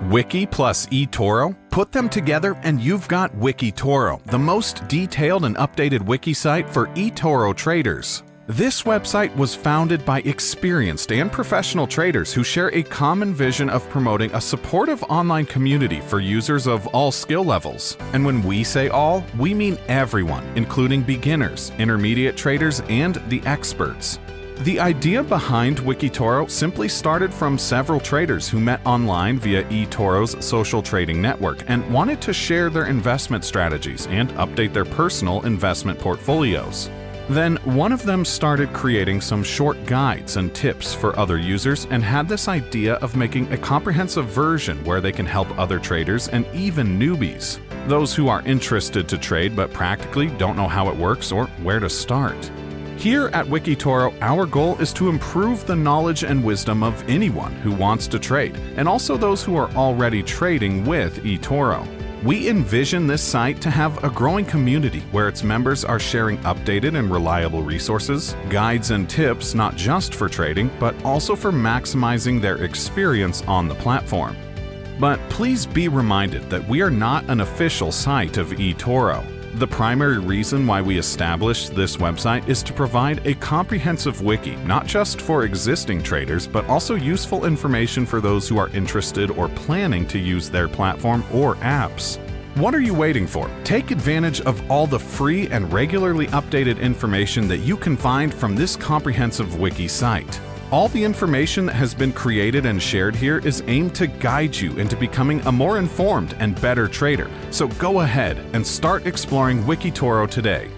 Wiki plus eToro? Put them together and you've got Wikitoro, the most detailed and updated wiki site for eToro traders. This website was founded by experienced and professional traders who share a common vision of promoting a supportive online community for users of all skill levels. And when we say all, we mean everyone, including beginners, intermediate traders, and the experts. The idea behind Wikitoro simply started from several traders who met online via eToro's social trading network and wanted to share their investment strategies and update their personal investment portfolios. Then one of them started creating some short guides and tips for other users and had this idea of making a comprehensive version where they can help other traders and even newbies, those who are interested to trade but practically don't know how it works or where to start. Here at Wikitoro, our goal is to improve the knowledge and wisdom of anyone who wants to trade, and also those who are already trading with eToro. We envision this site to have a growing community where its members are sharing updated and reliable resources, guides and tips not just for trading, but also for maximizing their experience on the platform. But please be reminded that we are not an official site of eToro. The primary reason why we established this website is to provide a comprehensive wiki, not just for existing traders, but also useful information for those who are interested or planning to use their platform or apps. What are you waiting for? Take advantage of all the free and regularly updated information that you can find from this comprehensive wiki site. All the information that has been created and shared here is aimed to guide you into becoming a more informed and better trader. So go ahead and start exploring Wikitoro today.